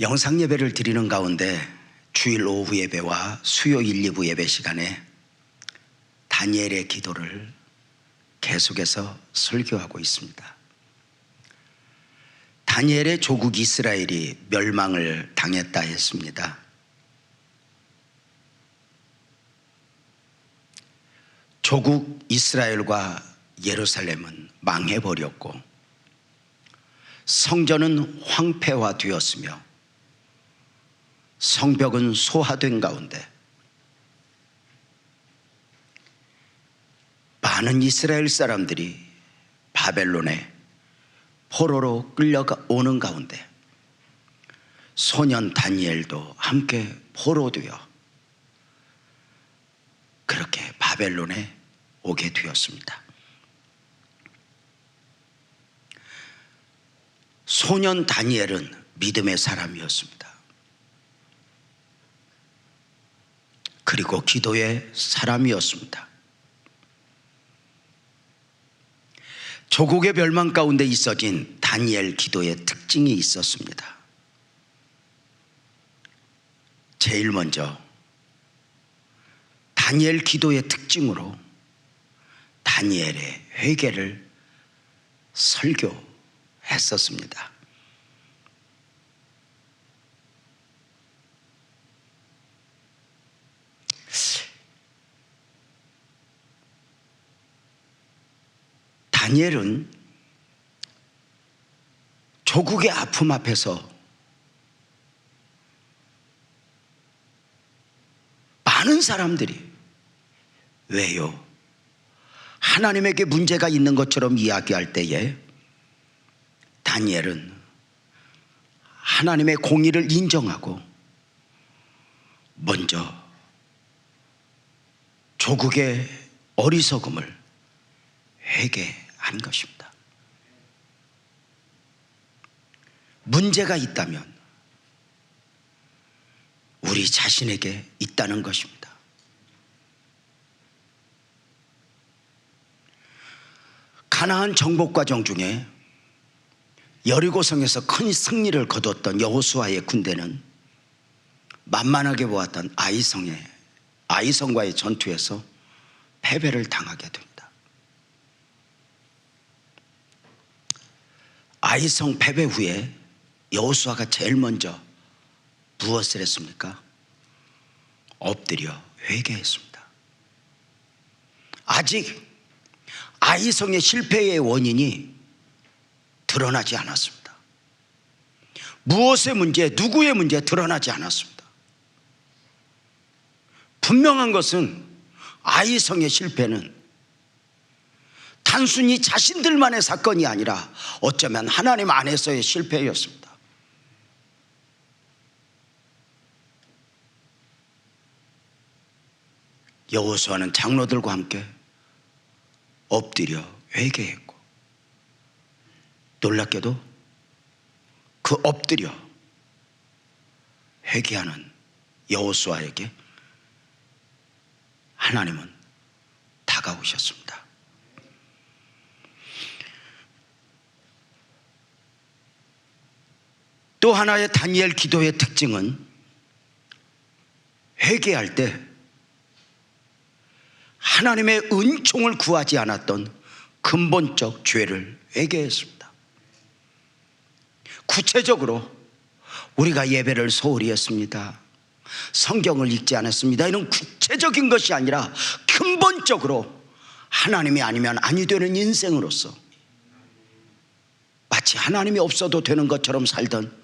영상 예배를 드리는 가운데 주일 오후 예배와 수요일 2부 예배 시간에 다니엘의 기도를 계속해서 설교하고 있습니다. 다니엘의 조국 이스라엘이 멸망을 당했다 했습니다. 조국 이스라엘과 예루살렘은 망해버렸고 성전은 황폐화되었으며 성벽은 소화된 가운데 많은 이스라엘 사람들이 바벨론에 포로로 끌려오는 가운데 소년 다니엘도 함께 포로되어 그렇게 바벨론에 오게 되었습니다. 소년 다니엘은 믿음의 사람이었습니다. 그리고 기도의 사람이었습니다. 조국의 멸망 가운데 있어진 다니엘 기도의 특징이 있었습니다. 제일 먼저 다니엘 기도의 특징으로 다니엘의 회개를 설교했었습니다. 다니엘은 조국의 아픔 앞에서 많은 사람들이 왜요? 하나님에게 문제가 있는 것처럼 이야기할 때에 다니엘은 하나님의 공의를 인정하고 먼저 조국의 어리석음을 회개한 것입니다. 문제가 있다면 우리 자신에게 있다는 것입니다. 가나안 정복 과정 중에 여리고성에서 큰 승리를 거뒀던 여호수아의 군대는 만만하게 보았던 아이성과의 전투에서 패배를 당하게 됩니다. 아이성 패배 후에 여호수아가 제일 먼저 무엇을 했습니까? 엎드려 회개했습니다. 아직 아이성의 실패의 원인이 드러나지 않았습니다. 무엇의 문제, 누구의 문제 드러나지 않았습니다. 분명한 것은 아이성의 실패는 단순히 자신들만의 사건이 아니라 어쩌면 하나님 안에서의 실패였습니다. 여호수아는 장로들과 함께 엎드려 회개했고 놀랍게도 그 엎드려 회개하는 여호수아에게 하나님은 다가오셨습니다. 또 하나의 다니엘 기도의 특징은 회개할 때 하나님의 은총을 구하지 않았던 근본적 죄를 회개했습니다. 구체적으로 우리가 예배를 소홀히 했습니다, 성경을 읽지 않았습니다, 이런 구체적인 것이 아니라 근본적으로 하나님이 아니면 아니 되는 인생으로서 마치 하나님이 없어도 되는 것처럼 살던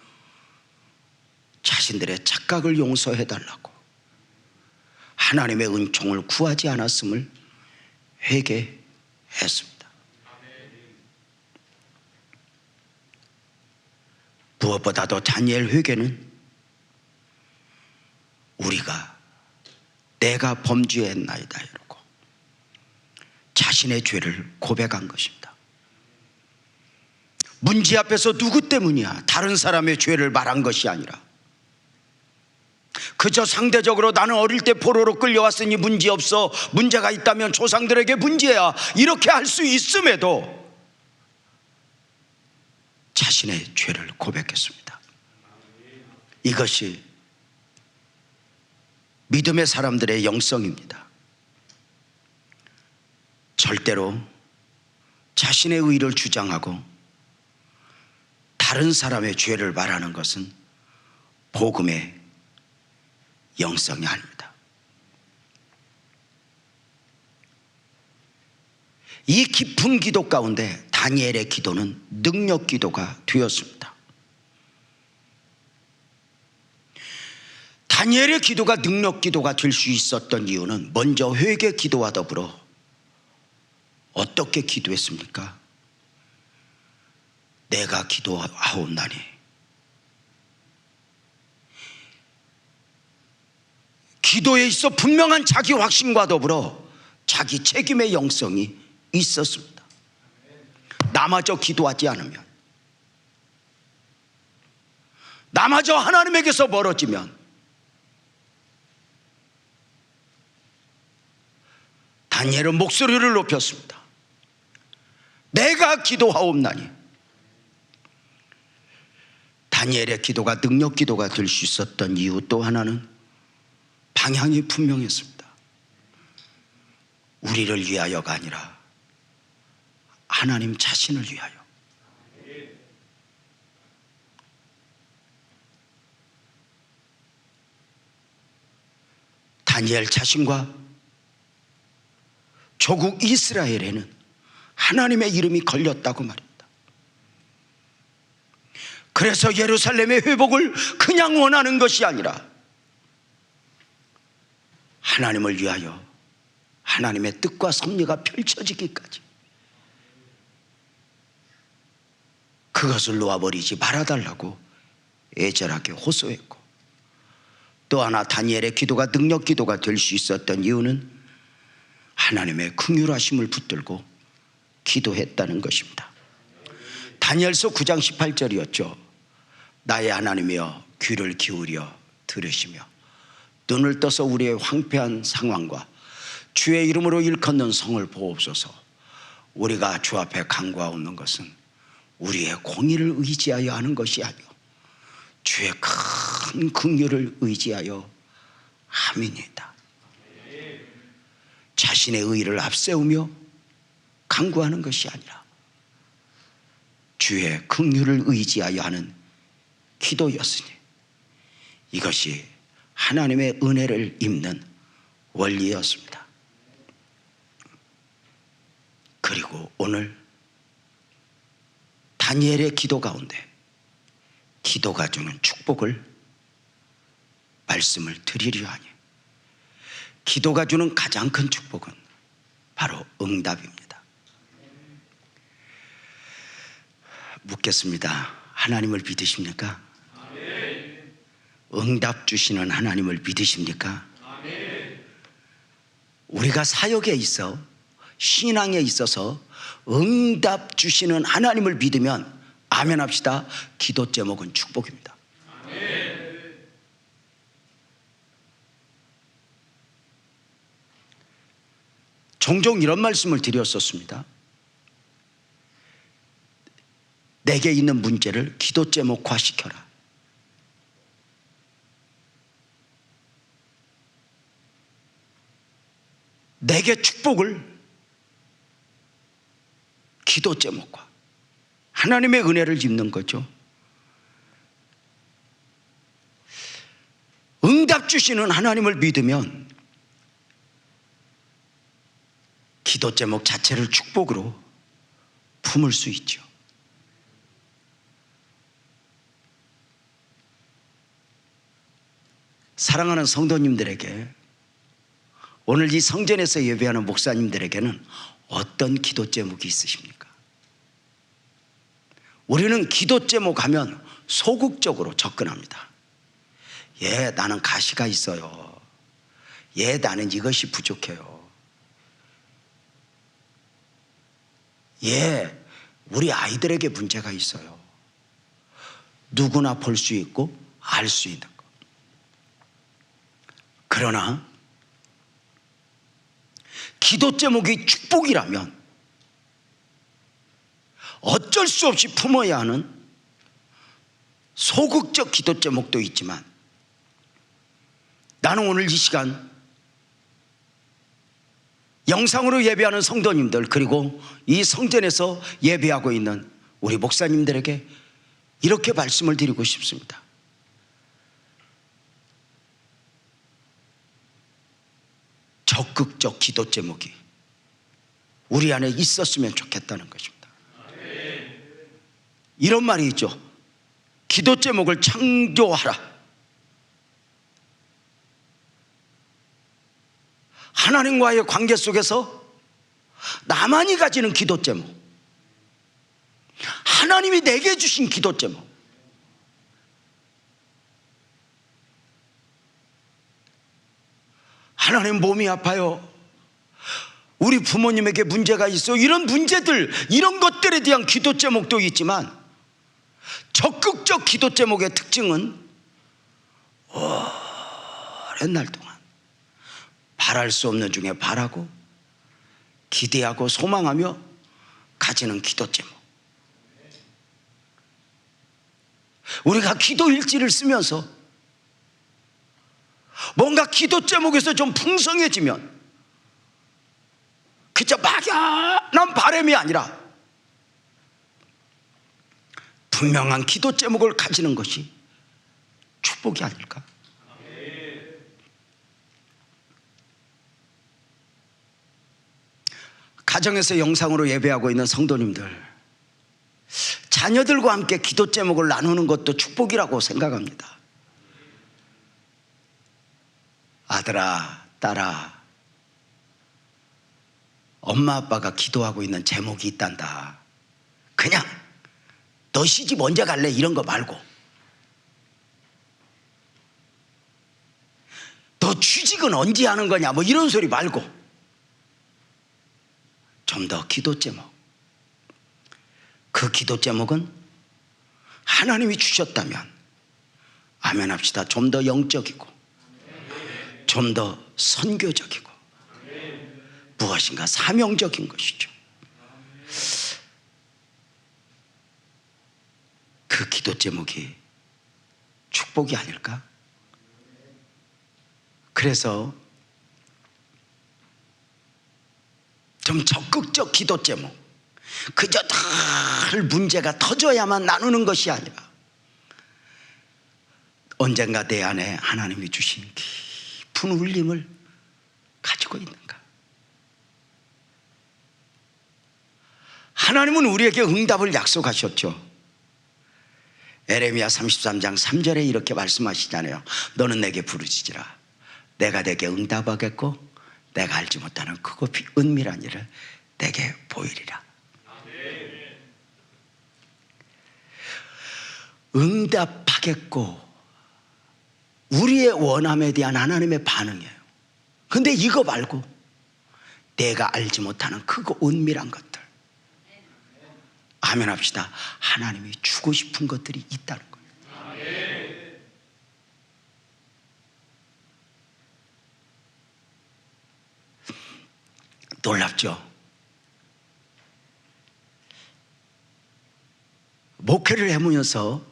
자신들의 착각을 용서해달라고 하나님의 은총을 구하지 않았음을 회개했습니다. 무엇보다도 다니엘 회개는 우리가 내가 범죄했나이다 이러고 자신의 죄를 고백한 것입니다. 문제 앞에서 누구 때문이야, 다른 사람의 죄를 말한 것이 아니라 그저 상대적으로 나는 어릴 때 포로로 끌려왔으니 문제없어, 문제가 있다면 조상들에게 문제야, 이렇게 할 수 있음에도 자신의 죄를 고백했습니다. 이것이 믿음의 사람들의 영성입니다. 절대로 자신의 의를 주장하고 다른 사람의 죄를 말하는 것은 복음의 영성이 아닙니다. 이 깊은 기도 가운데 다니엘의 기도는 능력 기도가 되었습니다. 다니엘의 기도가 능력 기도가 될 수 있었던 이유는 먼저 회개 기도와 더불어 어떻게 기도했습니까? 내가 기도하옵나니 기도에 있어 분명한 자기 확신과 더불어 자기 책임의 영성이 있었습니다. 나마저 기도하지 않으면, 나마저 하나님에게서 멀어지면 다니엘은 목소리를 높였습니다. 내가 기도하옵나니. 다니엘의 기도가 능력 기도가 될 수 있었던 이유 또 하나는 방향이 분명했습니다. 우리를 위하여가 아니라 하나님 자신을 위하여. 다니엘 자신과 조국 이스라엘에는 하나님의 이름이 걸렸다고 말입니다. 그래서 예루살렘의 회복을 그냥 원하는 것이 아니라 하나님을 위하여 하나님의 뜻과 섭리가 펼쳐지기까지 그것을 놓아버리지 말아달라고 애절하게 호소했고, 또 하나 다니엘의 기도가 능력 기도가 될 수 있었던 이유는 하나님의 긍휼하심을 붙들고 기도했다는 것입니다. 다니엘서 9장 18절이었죠. 나의 하나님이여 귀를 기울여 들으시며 눈을 떠서 우리의 황폐한 상황과 주의 이름으로 일컫는 성을 보옵소서. 우리가 주 앞에 간구하옵는 것은 우리의 공의를 의지하여 하는 것이 아니요 주의 큰 긍휼을 의지하여 함이니이다. 자신의 의의를 앞세우며 간구하는 것이 아니라 주의 긍휼을 의지하여 하는 기도였으니 이것이 하나님의 은혜를 입는 원리였습니다. 그리고 오늘 다니엘의 기도 가운데 기도가 주는 축복을 말씀을 드리려 하니, 기도가 주는 가장 큰 축복은 바로 응답입니다. 묻겠습니다. 하나님을 믿으십니까? 응답 주시는 하나님을 믿으십니까? 우리가 사역에 있어, 신앙에 있어서 응답 주시는 하나님을 믿으면 아멘 합시다. 기도 제목은 축복입니다. 종종 이런 말씀을 드렸었습니다. 내게 있는 문제를 기도 제목화 시켜라. 내게 축복을 기도 제목화, 하나님의 은혜를 입는 거죠. 응답 주시는 하나님을 믿으면 기도 제목 자체를 축복으로 품을 수 있죠. 사랑하는 성도님들에게, 오늘 이 성전에서 예배하는 목사님들에게는 어떤 기도 제목이 있으십니까? 우리는 기도 제목 하면 소극적으로 접근합니다. 예, 나는 가시가 있어요. 예, 나는 이것이 부족해요. 예, 우리 아이들에게 문제가 있어요. 누구나 볼 수 있고 알 수 있는 것. 그러나 기도 제목이 축복이라면 어쩔 수 없이 품어야 하는 소극적 기도 제목도 있지만, 나는 오늘 이 시간 영상으로 예배하는 성도님들, 그리고 이 성전에서 예배하고 있는 우리 목사님들에게 이렇게 말씀을 드리고 싶습니다. 적극적 기도 제목이 우리 안에 있었으면 좋겠다는 것입니다. 이런 말이 있죠. 기도 제목을 창조하라. 하나님과의 관계 속에서 나만이 가지는 기도 제목, 하나님이 내게 주신 기도 제목, 하나님 몸이 아파요, 우리 부모님에게 문제가 있어, 이런 문제들, 이런 것들에 대한 기도 제목도 있지만, 적극적 기도 제목의 특징은 오랜 날 동안 바랄 수 없는 중에 바라고 기대하고 소망하며 가지는 기도 제목. 우리가 기도 일지를 쓰면서 뭔가 기도 제목에서 좀 풍성해지면 그저 막연한 바람이 아니라 분명한 기도 제목을 가지는 것이 축복이 아닐까? 가정에서 영상으로 예배하고 있는 성도님들, 자녀들과 함께 기도 제목을 나누는 것도 축복이라고 생각합니다. 아들아, 딸아, 엄마 아빠가 기도하고 있는 제목이 있단다. 그냥 너 시집 언제 갈래? 이런 거 말고, 너 취직은 언제 하는 거냐? 뭐 이런 소리 말고, 좀 더 기도 제목, 그 기도 제목은 하나님이 주셨다면 아멘 합시다. 좀 더 영적이고, 좀 더 선교적이고, 무엇인가 사명적인 것이죠. 그 기도 제목이 축복이 아닐까? 그래서 좀 적극적 기도 제목, 그저 늘 문제가 터져야만 나누는 것이 아니라 언젠가 내 안에 하나님이 주신 깊은 울림을 가지고 있는가? 하나님은 우리에게 응답을 약속하셨죠. 에레미야 33장 3절에 이렇게 말씀하시잖아요. 너는 내게 부르짖으라. 내가 내게 응답하겠고 내가 알지 못하는 크고 은밀한 일을 내게 보이리라. 응답하겠고, 우리의 원함에 대한 하나님의 반응이에요. 근데 이거 말고 내가 알지 못하는 크고 은밀한 것들, 아멘 합시다. 하나님이 주고 싶은 것들이 있다는 거예요. 놀랍죠? 목회를 해보면서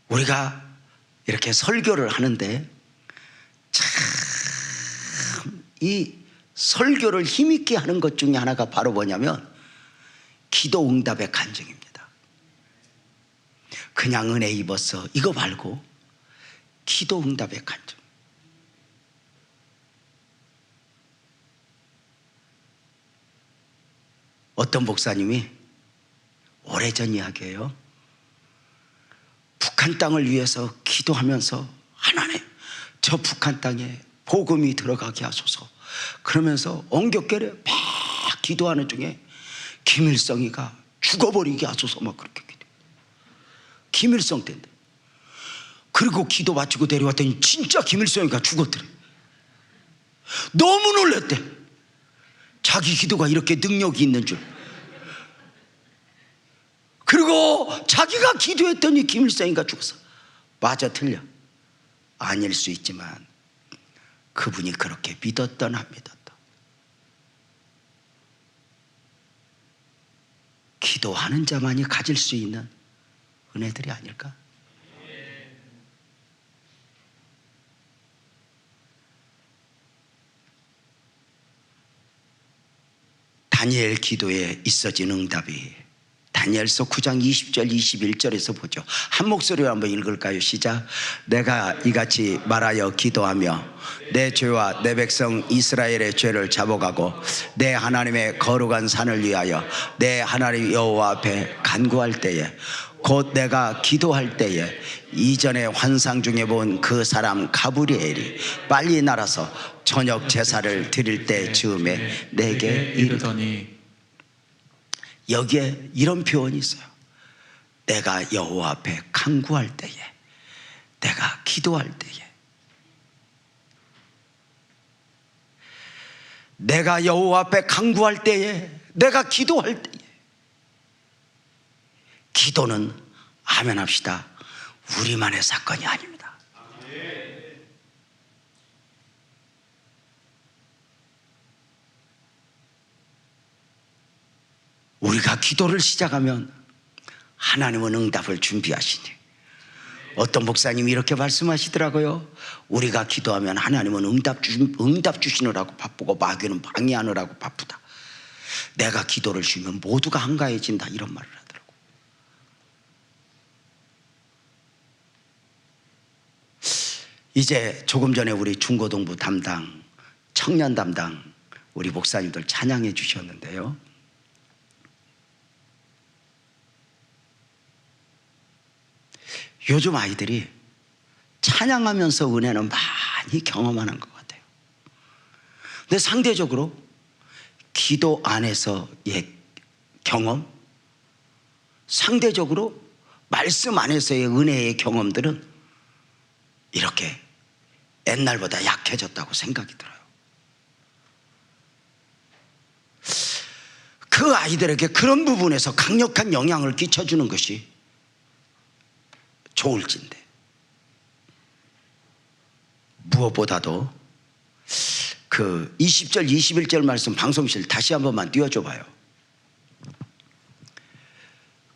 우리가 이렇게 설교를 하는데 참 이 설교를 힘있게 하는 것 중에 하나가 바로 뭐냐면 기도 응답의 간증입니다. 그냥 은혜 입었어 이거 말고 기도 응답의 간증. 어떤 목사님이 오래전 이야기예요. 북한 땅을 위해서 기도하면서 하나님 저 북한 땅에 복음이 들어가게 하소서. 그러면서 엉겹결에 막 기도하는 중에 김일성이가 죽어버리게 하소서 막 그렇게 기도. 김일성 때인데. 그리고 기도 마치고 내려왔더니 진짜 김일성이가 죽었더래. 너무 놀랐대. 자기 기도가 이렇게 능력이 있는 줄. 그리고 자기가 기도했더니 김일성이가 죽었어. 맞아 틀려? 아닐 수 있지만 그분이 그렇게 믿었던 안 믿었던. 기도하는 자만이 가질 수 있는 은혜들이 아닐까? 다니엘 기도에 있어진 응답이 다니엘서 9장 20절 21절에서 보죠. 한 목소리로 한번 읽을까요? 시작. 내가 이같이 말하여 기도하며 내 죄와 내 백성 이스라엘의 죄를 잡아가고 내 하나님의 거룩한 산을 위하여 내 하나님 여호와 앞에 간구할 때에 곧 내가 기도할 때에 이전에 환상 중에 본 그 사람 가브리엘이 빨리 날아서 저녁 제사를 드릴 때 즈음에 내게 이르더니, 여기에 이런 표현이 있어요. 내가 여호와 앞에 간구할 때에, 내가 기도할 때에, 내가 여호와 앞에 간구할 때에, 내가 기도할 때에. 기도는 아멘 합시다, 우리만의 사건이 아닙니다. 우리가 기도를 시작하면 하나님은 응답을 준비하시니, 어떤 목사님이 이렇게 말씀하시더라고요. 우리가 기도하면 하나님은 응답 주시느라고 바쁘고 마귀는 방해하느라고 바쁘다. 내가 기도를 쉬면 모두가 한가해진다, 이런 말을 하더라고요. 이제 조금 전에 우리 중고등부 담당, 청년 담당 우리 목사님들 찬양해 주셨는데요, 요즘 아이들이 찬양하면서 은혜는 많이 경험하는 것 같아요. 근데 상대적으로 기도 안에서의 경험, 상대적으로 말씀 안에서의 은혜의 경험들은 이렇게 옛날보다 약해졌다고 생각이 들어요. 그 아이들에게 그런 부분에서 강력한 영향을 끼쳐주는 것이 좋을진데, 무엇보다도 그 20절 21절 말씀 방송실 다시 한 번만 띄워줘 봐요.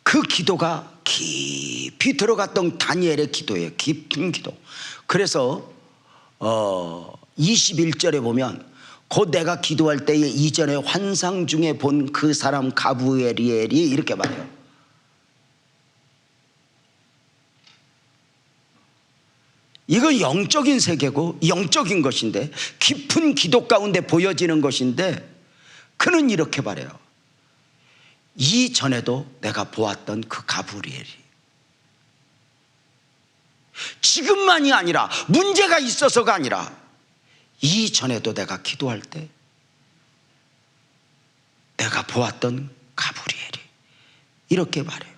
그 기도가 깊이 들어갔던 다니엘의 기도예요. 깊은 기도. 그래서 21절에 보면 곧 내가 기도할 때에 이전에 환상 중에 본 그 사람 가브리엘이 이렇게 말해요. 이건 영적인 세계고 영적인 것인데, 깊은 기도 가운데 보여지는 것인데, 그는 이렇게 말해요. 이전에도 내가 보았던 그 가브리엘이, 지금만이 아니라 문제가 있어서가 아니라 이전에도 내가 기도할 때 내가 보았던 가브리엘이 이렇게 말해요.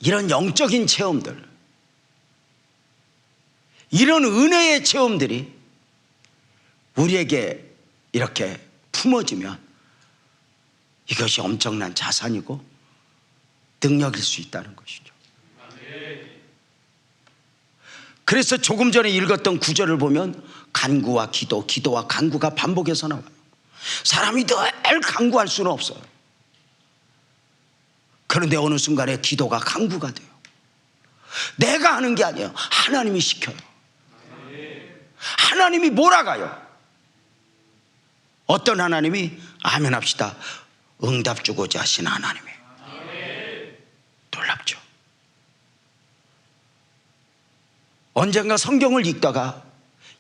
이런 영적인 체험들, 이런 은혜의 체험들이 우리에게 이렇게 품어지면 이것이 엄청난 자산이고 능력일 수 있다는 것이죠. 그래서 조금 전에 읽었던 구절을 보면 간구와 기도, 기도와 간구가 반복해서 나와요. 사람이 늘 간구할 수는 없어요. 그런데 어느 순간에 기도가 간구가 돼요. 내가 하는 게 아니에요. 하나님이 시켜요. 하나님이 몰아가요. 어떤 하나님이? 아멘 합시다, 응답 주고자 하신 하나님이. 놀랍죠. 언젠가 성경을 읽다가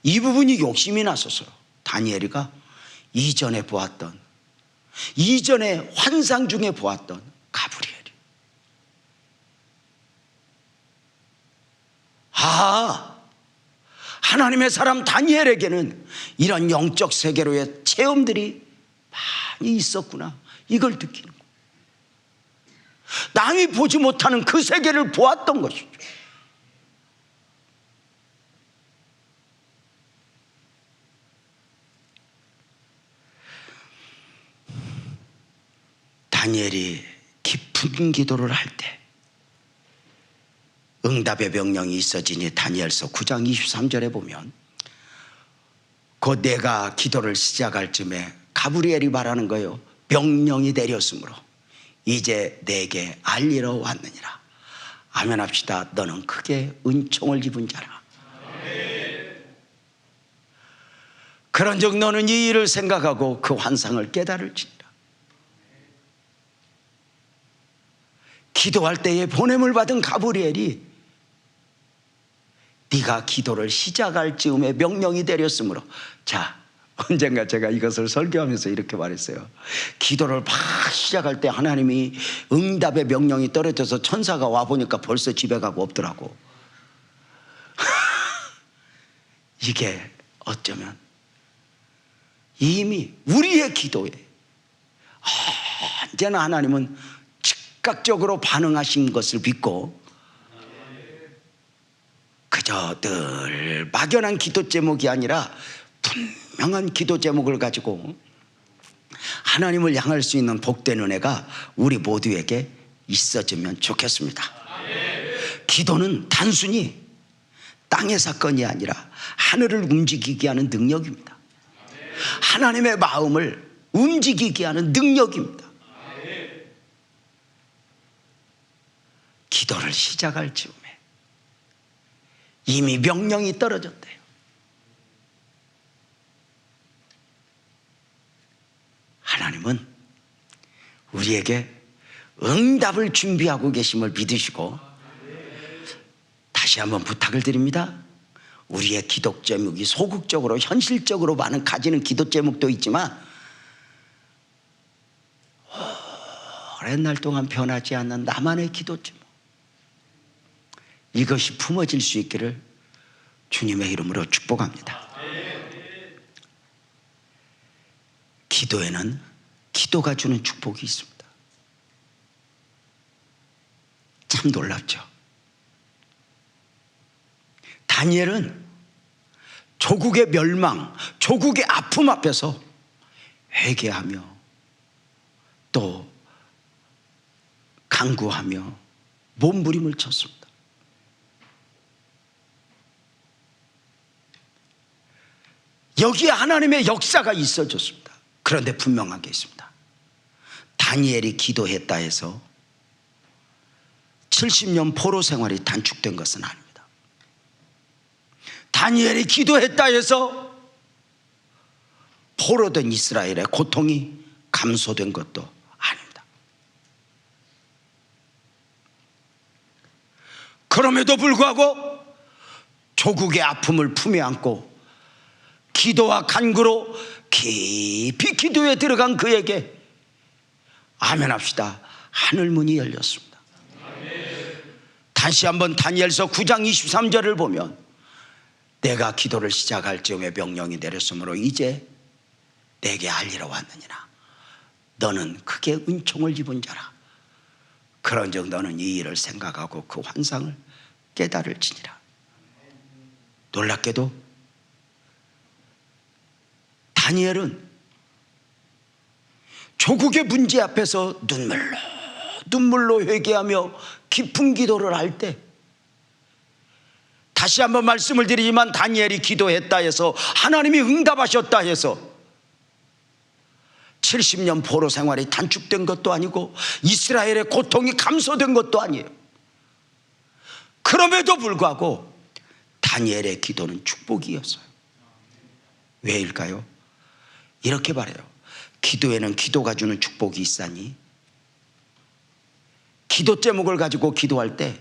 이 부분이 욕심이 났었어요. 다니엘이가 이전에 보았던, 이전에 환상 중에 보았던 가브리엘, 하나님의 사람 다니엘에게는 이런 영적 세계로의 체험들이 많이 있었구나, 이걸 느끼는 거예요. 남이 보지 못하는 그 세계를 보았던 것이죠. 다니엘이 깊은 기도를 할 때 응답의 명령이 있어지니 다니엘서 9장 23절에 보면 곧 내가 기도를 시작할 쯤에 가브리엘이 말하는 거예요. 명령이 내렸으므로 이제 내게 알리러 왔느니라. 아멘 합시다. 너는 크게 은총을 입은 자라. 그런즉 너는 이 일을 생각하고 그 환상을 깨달을지니라. 기도할 때에 보냄을 받은 가브리엘이 네가 기도를 시작할 즈음에 명령이 내렸으므로. 자, 언젠가 제가 이것을 설교하면서 이렇게 말했어요. 기도를 막 시작할 때 하나님이 응답의 명령이 떨어져서 천사가 와보니까 벌써 집에 가고 없더라고. 이게 어쩌면 이미 우리의 기도에 언제나 하나님은 즉각적으로 반응하신 것을 믿고 그저 늘 막연한 기도 제목이 아니라 분명한 기도 제목을 가지고 하나님을 향할 수 있는 복된 은혜가 우리 모두에게 있어지면 좋겠습니다. 기도는 단순히 땅의 사건이 아니라 하늘을 움직이게 하는 능력입니다. 하나님의 마음을 움직이게 하는 능력입니다. 기도를 시작할 즈음에 이미 명령이 떨어졌대요. 하나님은 우리에게 응답을 준비하고 계심을 믿으시고, 다시 한번 부탁을 드립니다. 우리의 기도 제목이 소극적으로 현실적으로 많은 가지는 기도 제목도 있지만 오랜 날 동안 변하지 않는 나만의 기도 제목, 이것이 품어질 수 있기를 주님의 이름으로 축복합니다. 기도에는 기도가 주는 축복이 있습니다. 참 놀랍죠. 다니엘은 조국의 멸망, 조국의 아픔 앞에서 회개하며 또 간구하며 몸부림을 쳤습니다. 여기에 하나님의 역사가 있어졌습니다. 그런데 분명한 게 있습니다. 다니엘이 기도했다 해서 70년 포로 생활이 단축된 것은 아닙니다. 다니엘이 기도했다 해서 포로된 이스라엘의 고통이 감소된 것도 아닙니다. 그럼에도 불구하고 조국의 아픔을 품에 안고 기도와 간구로 깊이 기도에 들어간 그에게 아멘 합시다. 하늘문이 열렸습니다. 다시 한번 다니엘서 9장 23절을 보면 내가 기도를 시작할 즈음에 명령이 내렸으므로 이제 내게 알리러 왔느니라. 너는 크게 은총을 입은 자라. 그런즉 너는 이 일을 생각하고 그 환상을 깨달을지니라. 놀랍게도 다니엘은 조국의 문제 앞에서 눈물로 회개하며 깊은 기도를 할 때, 다시 한번 말씀을 드리지만 다니엘이 기도했다 해서 하나님이 응답하셨다 해서 70년 포로 생활이 단축된 것도 아니고 이스라엘의 고통이 감소된 것도 아니에요. 그럼에도 불구하고 다니엘의 기도는 축복이었어요. 왜일까요? 이렇게 말해요. 기도에는 기도가 주는 축복이 있사니 기도 제목을 가지고 기도할 때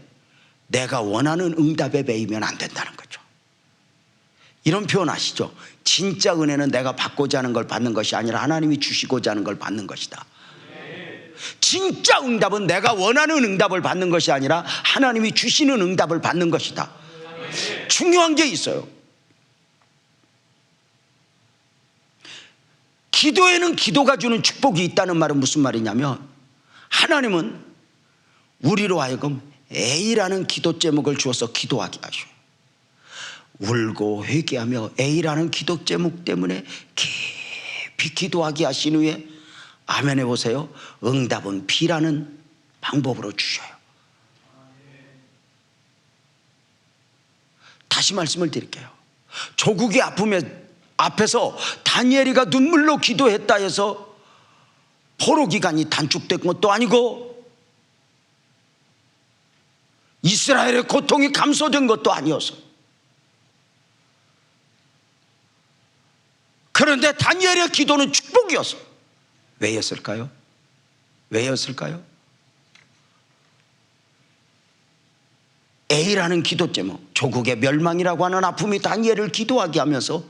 내가 원하는 응답에 매이면 안 된다는 거죠. 이런 표현 아시죠? 진짜 은혜는 내가 받고자 하는 걸 받는 것이 아니라 하나님이 주시고자 하는 걸 받는 것이다. 진짜 응답은 내가 원하는 응답을 받는 것이 아니라 하나님이 주시는 응답을 받는 것이다. 중요한 게 있어요. 기도에는 기도가 주는 축복이 있다는 말은 무슨 말이냐면, 하나님은 우리로 하여금 A라는 기도 제목을 주어서 기도하게 하셔. 울고 회개하며 A라는 기도 제목 때문에 깊이 기도하게 하신 후에 아멘 해보세요. 응답은 B라는 방법으로 주셔요. 다시 말씀을 드릴게요. 조국의 아픔에 앞에서 다니엘이가 눈물로 기도했다 해서 포로 기간이 단축된 것도 아니고 이스라엘의 고통이 감소된 것도 아니어서, 그런데 다니엘의 기도는 축복이었어. 왜였을까요? 왜였을까요? A라는 기도 제목, 조국의 멸망이라고 하는 아픔이 다니엘을 기도하게 하면서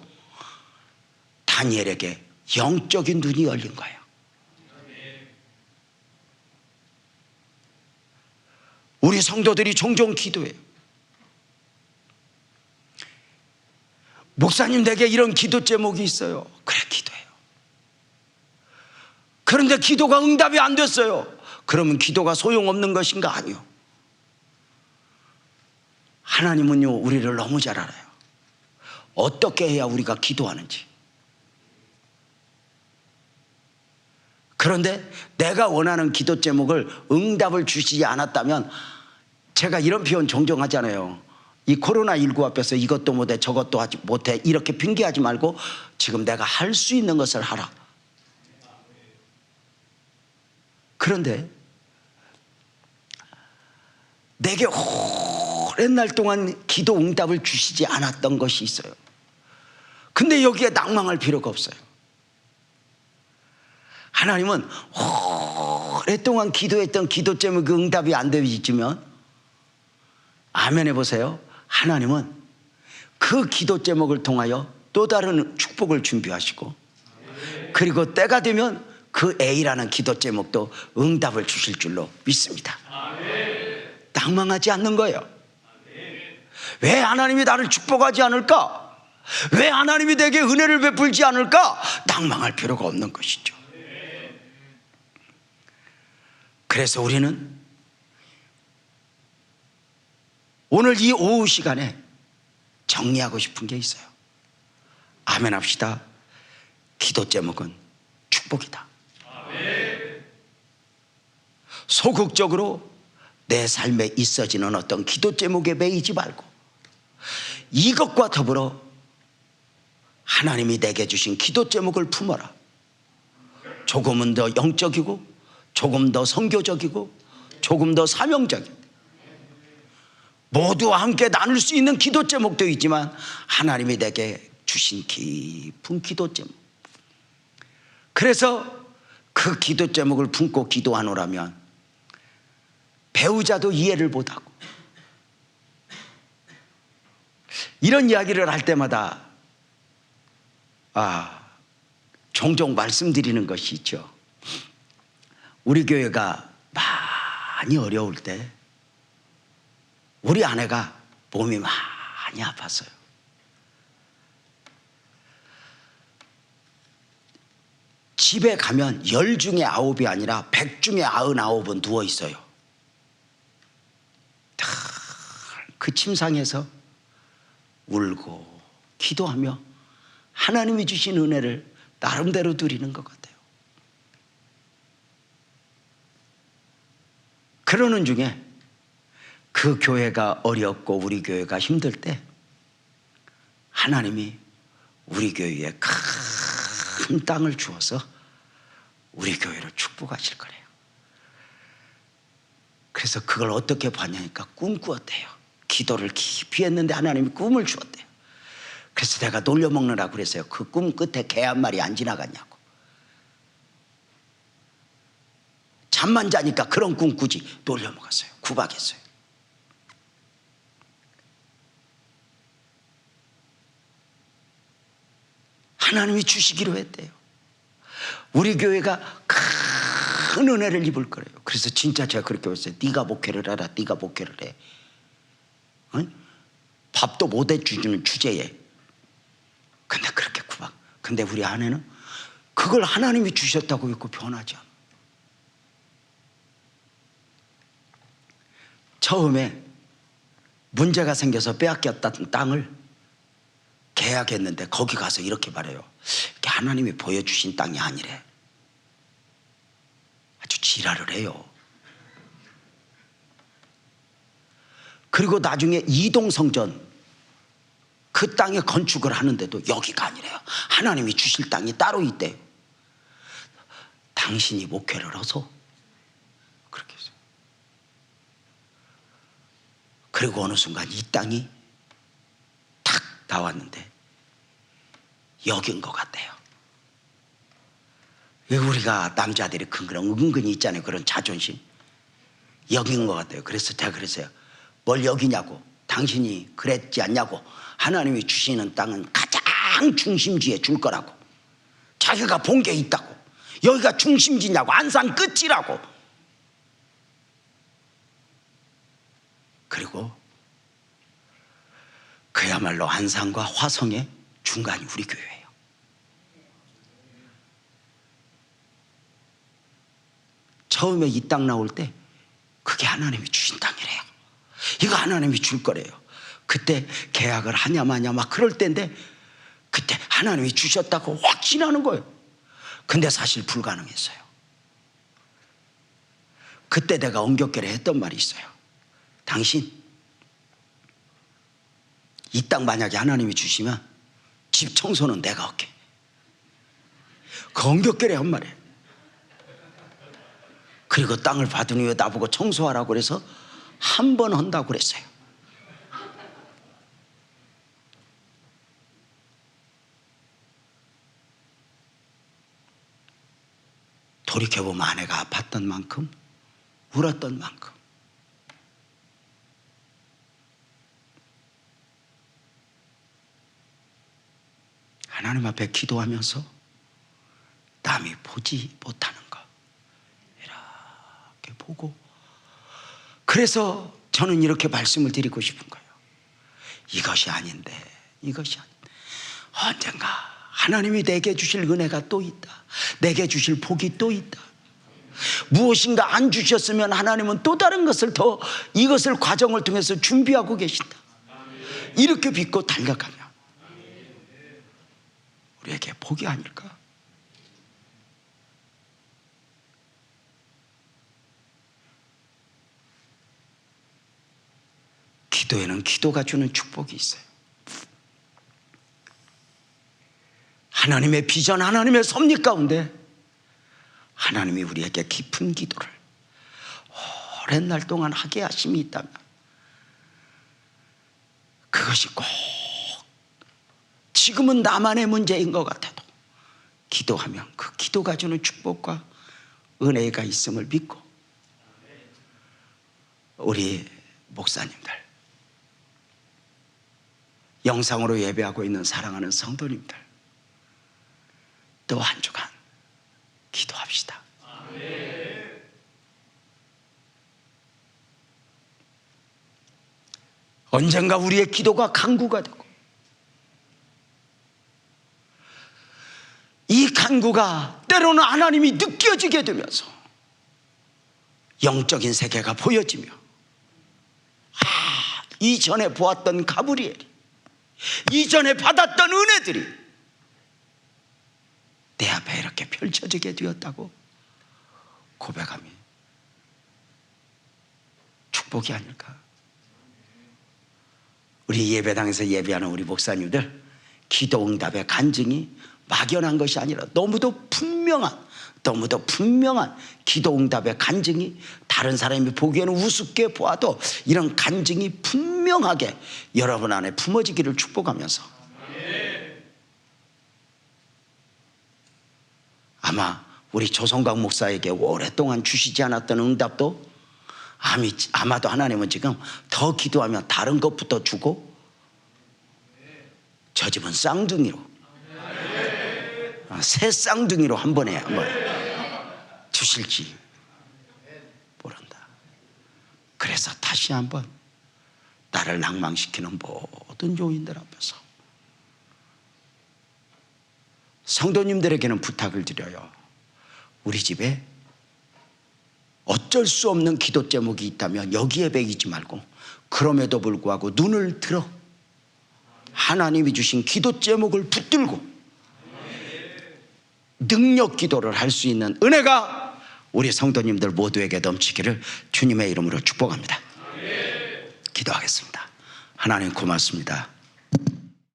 다니엘에게 영적인 눈이 열린 거예요. 우리 성도들이 종종 기도해요. 목사님, 내게 이런 기도 제목이 있어요. 그래, 기도해요. 그런데 기도가 응답이 안 됐어요. 그러면 기도가 소용없는 것인가? 아니요. 하나님은요, 우리를 너무 잘 알아요. 어떻게 해야 우리가 기도하는지. 그런데 내가 원하는 기도 제목을 응답을 주시지 않았다면, 제가 이런 표현 종종 하잖아요. 이 코로나19 앞에서 이것도 못해 저것도 하지 못해 이렇게 핑계하지 말고 지금 내가 할 수 있는 것을 하라. 그런데 내게 오랜 날 동안 기도 응답을 주시지 않았던 것이 있어요. 근데 여기에 낭망할 필요가 없어요. 하나님은 오랫동안 기도했던 기도 제목이 응답이 안 되어지면, 아멘 해보세요. 하나님은 그 기도 제목을 통하여 또 다른 축복을 준비하시고, 그리고 때가 되면 그 A라는 기도 제목도 응답을 주실 줄로 믿습니다. 낭망하지 않는 거예요. 왜 하나님이 나를 축복하지 않을까? 왜 하나님이 내게 은혜를 베풀지 않을까? 낭망할 필요가 없는 것이죠. 그래서 우리는 오늘 이 오후 시간에 정리하고 싶은 게 있어요. 아멘 합시다. 기도 제목은 축복이다. 소극적으로 내 삶에 있어지는 어떤 기도 제목에 매이지 말고, 이것과 더불어 하나님이 내게 주신 기도 제목을 품어라. 조금은 더 영적이고, 조금 더 선교적이고, 조금 더 사명적인, 모두와 함께 나눌 수 있는 기도 제목도 있지만 하나님이 내게 주신 깊은 기도 제목, 그래서 그 기도 제목을 품고 기도하노라면 배우자도 이해를 못하고, 이런 이야기를 할 때마다 종종 말씀드리는 것이 있죠. 우리 교회가 많이 어려울 때 우리 아내가 몸이 많이 아팠어요. 집에 가면 10 중에 9이 아니라 100 중에 99은 누워 있어요. 그 침상에서 울고 기도하며 하나님이 주신 은혜를 나름대로 누리는 것 같아요. 그러는 중에 그 교회가 어렵고 우리 교회가 힘들 때 하나님이 우리 교회에 큰 땅을 주어서 우리 교회를 축복하실 거래요. 그래서 그걸 어떻게 봤냐니까 꿈 꾸었대요. 기도를 깊이 했는데 하나님이 꿈을 주었대요. 그래서 내가 놀려먹느라고 그랬어요. 그 꿈 끝에 개 한 마리 안 지나갔냐고. 잠만 자니까 그런 꿈 꾸지. 놀려먹었어요. 구박했어요. 하나님이 주시기로 했대요. 우리 교회가 큰 은혜를 입을 거래요. 그래서 진짜 제가 그렇게 했어요. 네가 목회를 해라. 네가 목회를 해. 밥도 못 해주는 주제에. 근데 그렇게 구박. 근데 우리 아내는 그걸 하나님이 주셨다고 믿고 변하지 않아. 처음에 문제가 생겨서 빼앗겼던 땅을 계약했는데 거기 가서 이렇게 말해요. 이게 하나님이 보여주신 땅이 아니래. 아주 지랄을 해요. 그리고 나중에 이동 성전, 그 땅에 건축을 하는데도 여기가 아니래요. 하나님이 주실 땅이 따로 있대요. 당신이 목회를 해서 그렇게 했어요. 그리고 어느 순간 이 땅이 탁 나왔는데 여긴 것 같아요. 우리가 남자들이 큰 그런 은근히 있잖아요. 그런 자존심. 여긴 것 같아요. 그래서 제가 그랬어요. 뭘 여기냐고. 당신이 그랬지 않냐고. 하나님이 주시는 땅은 가장 중심지에 줄 거라고. 자기가 본 게 있다고. 여기가 중심지냐고. 안산 끝이라고. 그리고 그야말로 안산과 화성의 중간이 우리 교회예요. 처음에 이 땅 나올 때 그게 하나님이 주신 땅이래요. 이거 하나님이 줄 거래요. 그때 계약을 하냐 마냐 막 그럴 때인데 그때 하나님이 주셨다고 확신하는 거예요. 근데 사실 불가능했어요. 그때 내가 엄격결에 했던 말이 있어요. 당신 이 땅 만약에 하나님이 주시면 집 청소는 내가 할게. 그 엄격결에 한 말이에요. 그리고 땅을 받은 후에 나보고 청소하라고 그래서 한 번 한다고 그랬어요. 돌이켜보면 아내가 아팠던 만큼 울었던 만큼 하나님 앞에 기도하면서 남이 보지 못하는 거 이렇게 보고, 그래서 저는 이렇게 말씀을 드리고 싶은 거예요. 이것이 아닌데 언젠가 하나님이 내게 주실 은혜가 또 있다. 내게 주실 복이 또 있다. 무엇인가 안 주셨으면 하나님은 또 다른 것을 더 이것을 과정을 통해서 준비하고 계신다. 이렇게 믿고 달려가면 우리에게 복이 아닐까? 기도에는 기도가 주는 축복이 있어요. 하나님의 비전, 하나님의 섭리 가운데 하나님이 우리에게 깊은 기도를 오랜 날 동안 하게 하심이 있다면 그것이 꼭 지금은 나만의 문제인 것 같아도 기도하면 그 기도가 주는 축복과 은혜가 있음을 믿고, 우리 목사님들, 영상으로 예배하고 있는 사랑하는 성도님들, 또 한 주간 기도합시다. 언젠가 우리의 기도가 간구가 되고, 이 간구가 때로는 하나님이 느껴지게 되면서 영적인 세계가 보여지며, 이전에 보았던 가브리엘이, 이전에 받았던 은혜들이 내 앞에 이렇게 펼쳐지게 되었다고 고백함이 축복이 아닐까? 우리 예배당에서 예배하는 우리 목사님들, 기도 응답의 간증이 막연한 것이 아니라 너무도 분명한 기도 응답의 간증이, 다른 사람이 보기에는 우습게 보아도 이런 간증이 분명하게 여러분 안에 품어지기를 축복하면서, 아마 우리 조성광 목사에게 오랫동안 주시지 않았던 응답도 아마도 하나님은 지금 더 기도하면 다른 것부터 주고, 저 집은 쌍둥이로, 새 쌍둥이로 한 번에 주실지 모른다. 그래서 다시 한번 나를 낭망시키는 모든 요인들 앞에서 성도님들에게는 부탁을 드려요. 우리 집에 어쩔 수 없는 기도 제목이 있다면 여기에 배이지 말고, 그럼에도 불구하고 눈을 들어 하나님이 주신 기도 제목을 붙들고 능력 기도를 할 수 있는 은혜가 우리 성도님들 모두에게 넘치기를 주님의 이름으로 축복합니다. 기도하겠습니다. 하나님 고맙습니다.